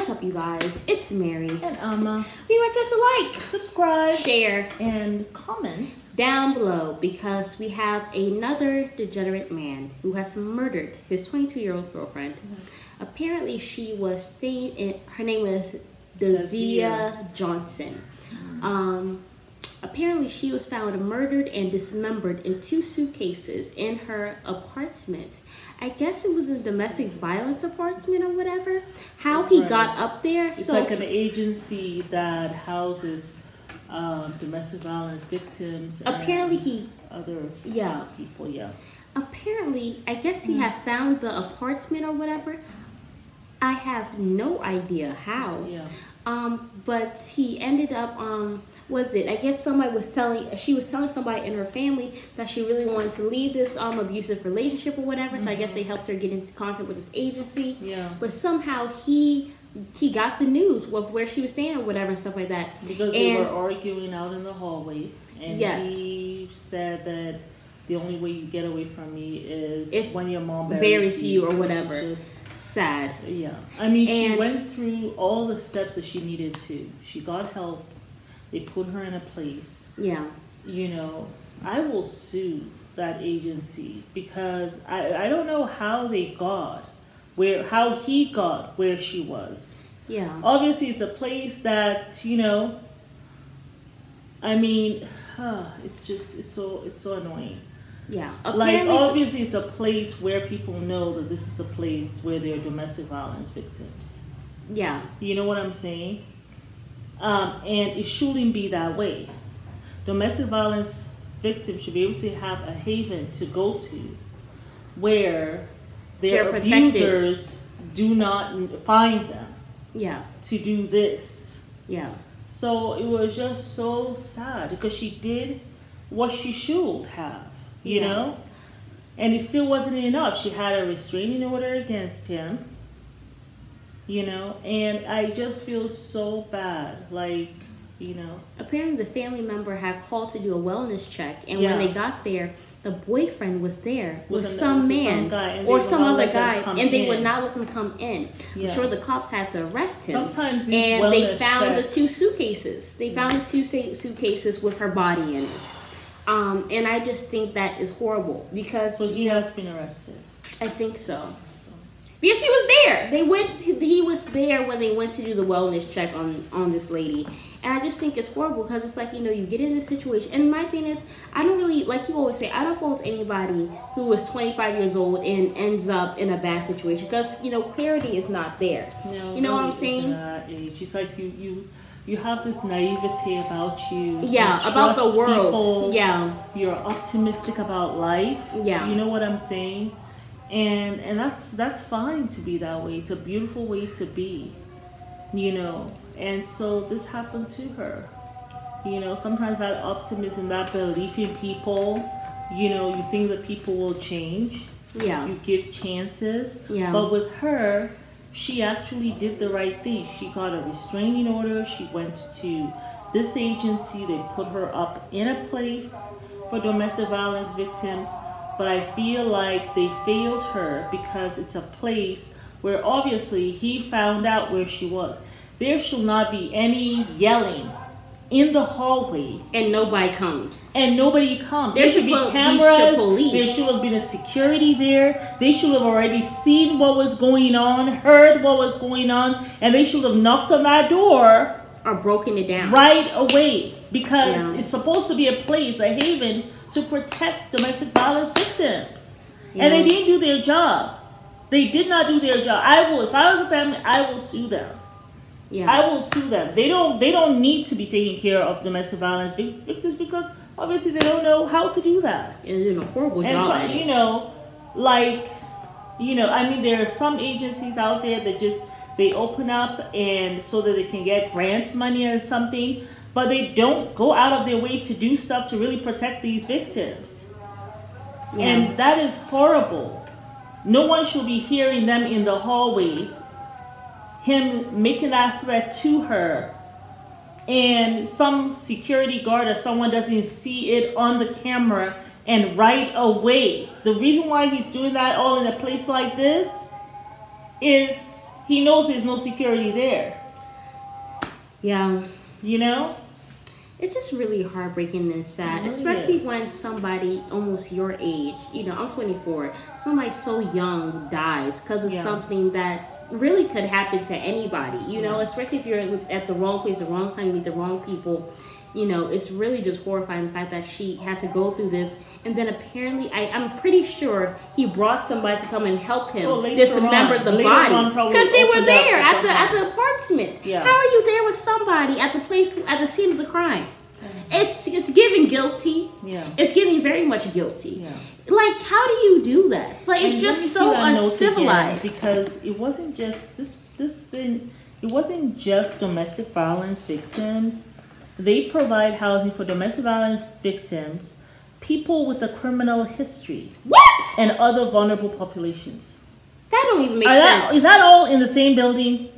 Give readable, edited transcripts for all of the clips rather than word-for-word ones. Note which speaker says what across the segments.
Speaker 1: What's up, you guys? It's Mary.
Speaker 2: And Amma.
Speaker 1: Remember to like,
Speaker 2: Subscribe,
Speaker 1: share,
Speaker 2: and comment
Speaker 1: down below because we have another degenerate man who has murdered his 22-year-old girlfriend. Apparently, she was staying in. Her name was Dazia Johnson. Apparently, she was found murdered and dismembered in 2 suitcases in her apartment. I guess it was a domestic violence apartment or whatever. How he got up there.
Speaker 2: It's like an agency that houses domestic violence victims.
Speaker 1: Apparently,
Speaker 2: and other people. Yeah.
Speaker 1: Apparently, I guess he had found the apartment or whatever. I have no idea how.
Speaker 2: Yeah.
Speaker 1: But he ended up, I guess she was telling somebody in her family that she really wanted to leave this abusive relationship or whatever. So I guess they helped her get into contact with this agency.
Speaker 2: Yeah.
Speaker 1: But somehow he got the news of where she was staying or whatever and stuff like that.
Speaker 2: Because they were arguing out in the hallway, and
Speaker 1: yes,
Speaker 2: he said that the only way you get away from me is if when your mom
Speaker 1: buries you or whatever. Sad.
Speaker 2: Yeah. I mean, she went through all the steps that she needed to. She got help. They put her in a place.
Speaker 1: Yeah.
Speaker 2: You know, I will sue that agency because I don't know how they got how he got where she was.
Speaker 1: Yeah.
Speaker 2: Obviously, it's a place that, you know, I mean, it's so annoying.
Speaker 1: Yeah.
Speaker 2: Like, obviously, it's a place where people know that this is a place where there are domestic violence victims.
Speaker 1: Yeah.
Speaker 2: You know what I'm saying? And it shouldn't be that way. Domestic violence victims should be able to have a haven to go to where their abusers do not find them.
Speaker 1: Yeah.
Speaker 2: To do this.
Speaker 1: Yeah.
Speaker 2: So it was just so sad because she did what she should have. You know, and it still wasn't enough. She had a restraining order against him, you know, and I just feel so bad. Like, you know,
Speaker 1: apparently the family member had called to do a wellness check, and when they got there, the boyfriend was there with some man or some other guy, and they would not let them come in. I'm sure the cops had to arrest him.
Speaker 2: Sometimes these
Speaker 1: and they found
Speaker 2: checks.
Speaker 1: the 2 suitcases. They found the 2 suitcases with her body in it. And I just think that is horrible because
Speaker 2: he has been arrested.
Speaker 1: I think so. Because he was there. He was there when they went to do the wellness check on this lady. And I just think it's horrible because it's like, you know, you get in this situation. And my thing is, I don't really, like you always say, I don't fault anybody who was 25 years old and ends up in a bad situation because, you know, clarity is not there.
Speaker 2: No,
Speaker 1: you know what I'm saying?
Speaker 2: It's like you have this naivete about you.
Speaker 1: Yeah, about the world.
Speaker 2: People.
Speaker 1: Yeah.
Speaker 2: You're optimistic about life.
Speaker 1: Yeah.
Speaker 2: You know what I'm saying? And that's fine to be that way. It's a beautiful way to be. You know. And so this happened to her. You know, sometimes that optimism, that belief in people, you know, you think that people will change.
Speaker 1: Yeah.
Speaker 2: You give chances.
Speaker 1: Yeah.
Speaker 2: But with her, she actually did the right thing. She got a restraining order. She went to this agency. They put her up in a place for domestic violence victims. But I feel like they failed her because it's a place where obviously he found out where she was. There should not be any yelling in the hallway.
Speaker 1: And nobody comes.
Speaker 2: There should be cameras. There should have been a security there. They should have already seen what was going on, heard what was going on, and they should have knocked on that door.
Speaker 1: Or broken it down.
Speaker 2: Right away. Because it's supposed to be a place, a haven, to protect domestic violence victims. Yeah. And they didn't do their job. They did not do their job. If I was a family, I will sue them. Yeah. I will sue them. They don't need to be taking care of domestic violence victims because obviously they don't know how to do that.
Speaker 1: And they're doing a horrible job.
Speaker 2: And so, you know, like, you know, I mean, there are some agencies out there that they open up and so that they can get grant money or something, but they don't go out of their way to do stuff to really protect these victims. Yeah. And that is horrible. No one should be hearing them in the hallway, him making that threat to her, and some security guard or someone doesn't see it on the camera and right away. The reason why he's doing that all in a place like this is he knows there's no security there.
Speaker 1: Yeah.
Speaker 2: You know?
Speaker 1: It's just really heartbreaking and sad,
Speaker 2: It really
Speaker 1: especially
Speaker 2: is.
Speaker 1: when somebody almost your age, you know, I'm 24, somebody so young dies because of
Speaker 2: Yeah.
Speaker 1: something that really could happen to anybody, you know, especially if you're at the wrong place, the wrong time, you meet the wrong people. You know, it's really just horrifying the fact that she had to go through this. And then apparently, I'm pretty sure he brought somebody to come and help him dismember the body. Because they were there at the apartment.
Speaker 2: Yeah.
Speaker 1: How are you there with somebody at the place, at the scene of the crime? It's giving guilty.
Speaker 2: Yeah.
Speaker 1: It's giving very much guilty.
Speaker 2: Yeah.
Speaker 1: Like, how do you do that? Like, it's
Speaker 2: And
Speaker 1: just so uncivilized.
Speaker 2: Because it wasn't just this thing. It wasn't just domestic violence victims. They provide housing for domestic violence victims, people with a criminal history,
Speaker 1: What?
Speaker 2: and other vulnerable populations.
Speaker 1: That don't even make sense.
Speaker 2: Is that all in the same building?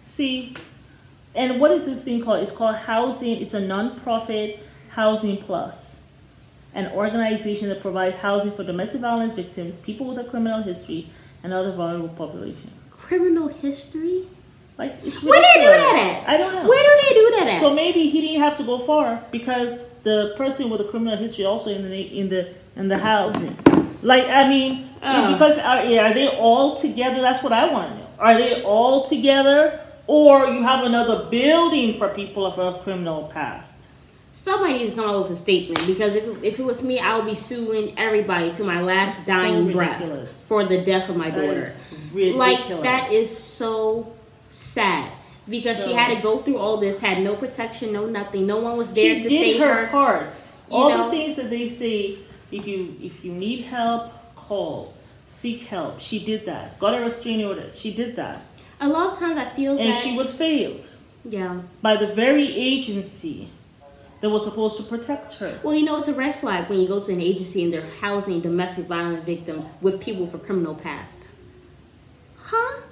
Speaker 2: See? And what is this thing called? It's called Housing. It's a non-profit Housing Plus, an organization that provides housing for domestic violence victims, people with a criminal history, and other vulnerable population.
Speaker 1: Criminal history?
Speaker 2: Like, it's
Speaker 1: Where do they do
Speaker 2: ridiculous.
Speaker 1: that at?
Speaker 2: I don't know.
Speaker 1: Where do they do that at?
Speaker 2: So maybe he didn't have to go far because the person with a criminal history also in the housing. Like, I mean, because are they all together? That's what I want to know. Are they all together, or you have another building for people of a criminal past?
Speaker 1: Somebody needs to come out with a statement, because if it was me, I would be suing everybody to my last
Speaker 2: That's so
Speaker 1: dying breath
Speaker 2: ridiculous.
Speaker 1: for the death of my
Speaker 2: That
Speaker 1: daughter.
Speaker 2: is ridiculous.
Speaker 1: Like, that is so sad, because she had to go through all this, had no protection, no nothing, no one was there to save her.
Speaker 2: She did her part. All
Speaker 1: know?
Speaker 2: the things that they say, if you need help, call, seek help. She did that. Got a restraining order. She did that.
Speaker 1: A lot of times I feel
Speaker 2: And
Speaker 1: that
Speaker 2: she was failed
Speaker 1: yeah.
Speaker 2: by the very agency that was supposed to protect her.
Speaker 1: Well, you know, it's a red flag when you go to an agency and they're housing domestic violence victims with people for criminal past. Huh?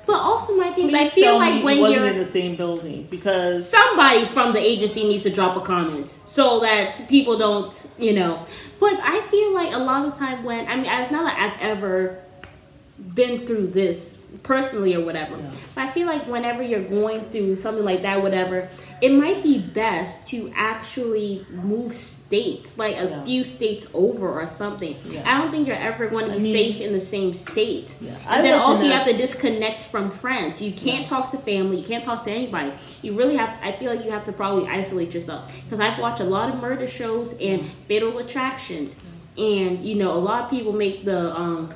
Speaker 1: But also my thing, I feel like when
Speaker 2: wasn't
Speaker 1: you're
Speaker 2: in the same building, because
Speaker 1: somebody from the agency needs to drop a comment so that people don't, you know. But I feel like a lot of the time when, I mean, it's not that I've ever been through this personally or whatever, but I feel like whenever you're going through something like that, whatever, it might be best to actually move states, like a few states over or something. I don't think you're ever going to be safe in the same state. And then also you have to disconnect from friends. You can't talk to family. You can't talk to anybody. You really have to, I feel like you have to probably isolate yourself, because I've watched a lot of murder shows and Fatal Attractions, and you know, a lot of people make the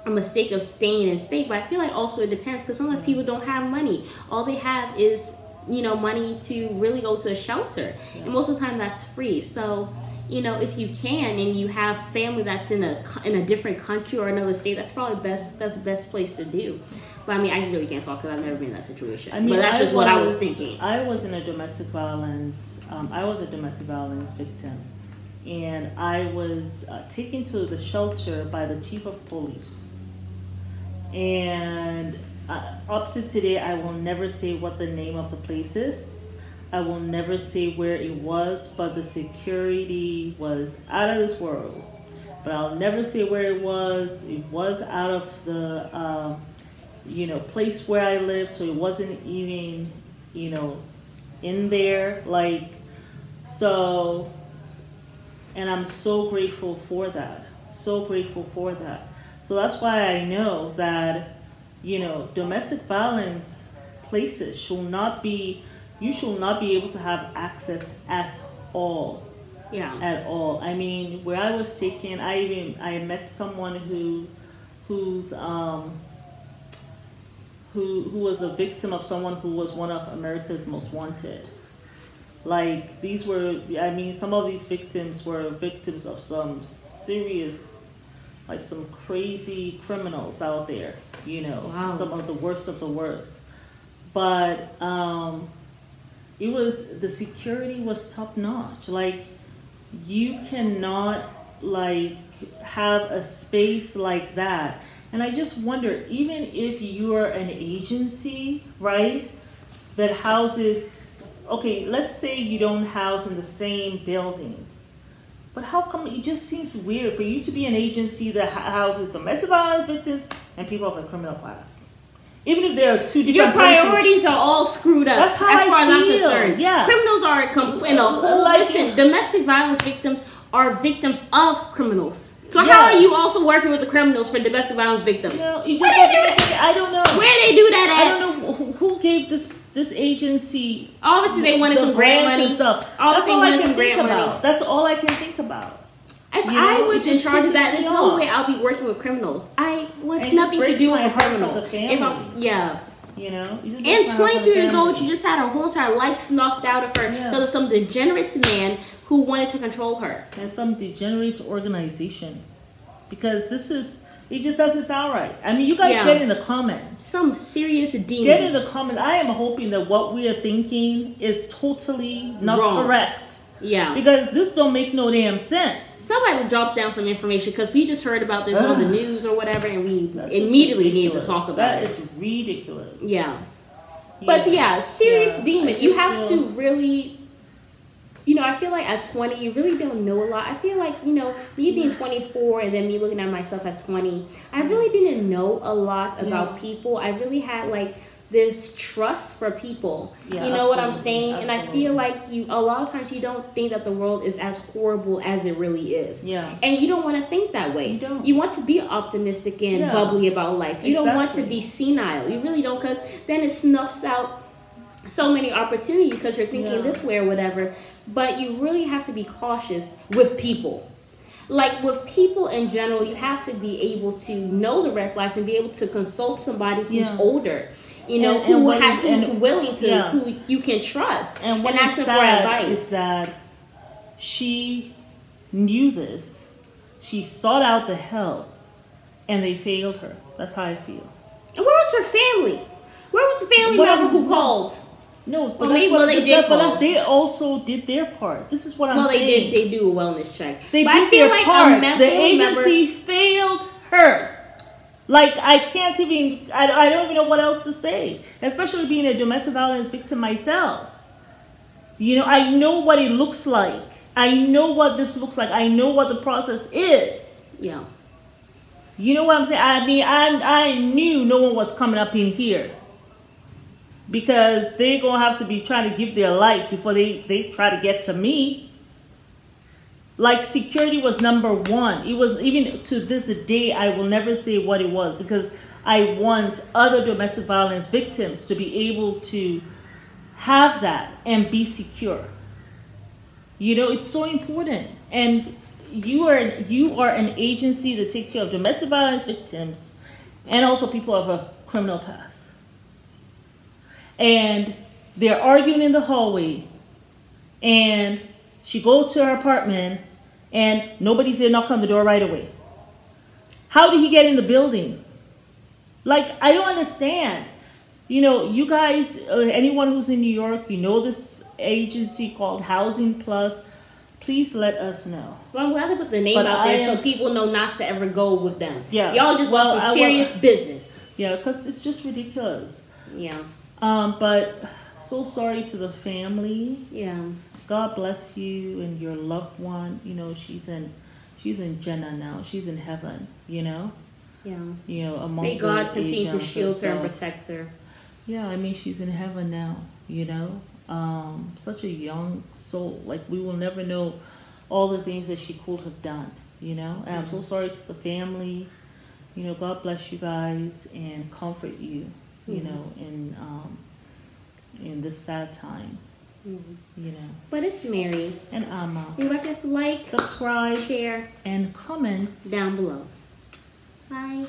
Speaker 1: a mistake of staying in state, but I feel like also it depends, because sometimes people don't have money. All they have is, you know, money to really go to a shelter, and most of the time that's free. So, you know, if you can and you have family that's in a different country or another state, that's probably that's the best place to do. But I mean, I really can't talk because I've never been in that situation. I mean, but that's just what I was thinking.
Speaker 2: I was in a domestic violence. I was a domestic violence victim, and I was taken to the shelter by the chief of police. And up to today, I will never say what the name of the place is. I will never say where it was, but the security was out of this world. But I'll never say where it was. It was out of the, you know, place where I lived, so it wasn't even, you know, in there. Like, so, and I'm so grateful for that. So grateful for that. So that's why I know that, you know, domestic violence places should not be, you should not be able to have access at all.
Speaker 1: Yeah.
Speaker 2: At all. I mean, where I was taken, I met someone who was a victim of someone who was one of America's most wanted. Like, these were, I mean, some of these victims were victims of some serious, like some crazy criminals out there, you know, some of the worst of the worst. But it was, the security was top notch. Like, you cannot like have a space like that. And I just wonder, even if you're an agency, right, that houses, okay, let's say you don't house in the same building. But how come it just seems weird for you to be an agency that houses domestic violence victims and people of a criminal past? Even if there are two different
Speaker 1: your priorities are all screwed up.
Speaker 2: That's how
Speaker 1: as far
Speaker 2: I
Speaker 1: as I'm
Speaker 2: feel.
Speaker 1: concerned.
Speaker 2: Yeah.
Speaker 1: Criminals are in a whole
Speaker 2: Like,
Speaker 1: listen. Domestic violence victims are victims of criminals. So
Speaker 2: Yeah.
Speaker 1: how are you also working with the criminals for domestic violence victims?
Speaker 2: You just I don't know.
Speaker 1: Where they do that at?
Speaker 2: I don't know who gave this agency.
Speaker 1: Obviously, they wanted some grant money.
Speaker 2: And stuff. That's all I can think about. That's all I can think about.
Speaker 1: If I was in charge of that, there's no way I'll be working with criminals. I want nothing to do with a criminal. If I'm, yeah.
Speaker 2: You know,
Speaker 1: and 22 years old, she just had her whole entire life snuffed out of her because of some degenerate man who wanted to control her.
Speaker 2: And some degenerate organization. Because it just doesn't sound right. I mean, you guys get in the comments.
Speaker 1: Some serious demon.
Speaker 2: Get in the comments. I am hoping that what we are thinking is totally not correct.
Speaker 1: Yeah.
Speaker 2: Because this don't make no damn sense.
Speaker 1: Somebody drops down some information because we just heard about this on the news or whatever, and we immediately need to talk about it.
Speaker 2: That is ridiculous.
Speaker 1: Yeah. But serious demon. You have to really, I feel like at 20, you really don't know a lot. I feel like, me being 24 and then me looking at myself at 20, I really didn't know a lot about people. I really had like this trust for people. You know what I'm saying? Absolutely. And I feel like a lot of times you don't think that the world is as horrible as it really is. Yeah. And you don't want to think that way. You don't. You want to be optimistic and bubbly about life. You don't want to be senile. You really don't, because then it snuffs out so many opportunities because you're thinking this way or whatever. But you really have to be cautious with people. Like with people in general, you have to be able to know the red flags and be able to consult somebody who's older. Who's willing to, who you can trust,
Speaker 2: and what
Speaker 1: ask
Speaker 2: is
Speaker 1: them for advice.
Speaker 2: Is that she knew this, she sought out the help, and they failed her. That's how I feel.
Speaker 1: And where was her family? Where was the family member who called?
Speaker 2: No, but they also did their part. This is what I'm saying.
Speaker 1: They do a wellness check.
Speaker 2: They did their part. The agency failed her. Like, I can't even, I don't even know what else to say. Especially being a domestic violence victim myself. I know what it looks like. I know what this looks like. I know what the process is. Yeah. You know what I'm saying? I mean, I knew no one was coming up in here. Because they're going to have to be trying to give their life before they try to get to me. Like, security was number one. It was, even to this day, I will never say what it was, because I want other domestic violence victims to be able to have that and be secure. It's so important. And you are an agency that takes care of domestic violence victims and also people of a criminal past. And they're arguing in the hallway, and she goes to her apartment, and nobody's there, knock on the door right away. How did he get in the building? Like, I don't understand. You guys, anyone who's in New York, this agency called Housing Plus, please let us know.
Speaker 1: Well, I'm glad they put the name out there so people know not to ever go with them. Yeah. Y'all just want some serious business.
Speaker 2: Yeah, because it's just ridiculous.
Speaker 1: Yeah.
Speaker 2: But so sorry to the family.
Speaker 1: Yeah.
Speaker 2: God bless you and your loved one. She's in Jannah now. She's in heaven. Yeah. Among
Speaker 1: may God continue to shield her and protect her.
Speaker 2: Yeah, I mean, she's in heaven now. Such a young soul. Like, we will never know all the things that she could have done. And I'm so sorry to the family. God bless you guys and comfort you. In this sad time.
Speaker 1: But it's Mary
Speaker 2: and Amma.
Speaker 1: You like us to like,
Speaker 2: subscribe,
Speaker 1: share,
Speaker 2: and comment
Speaker 1: down below. Bye.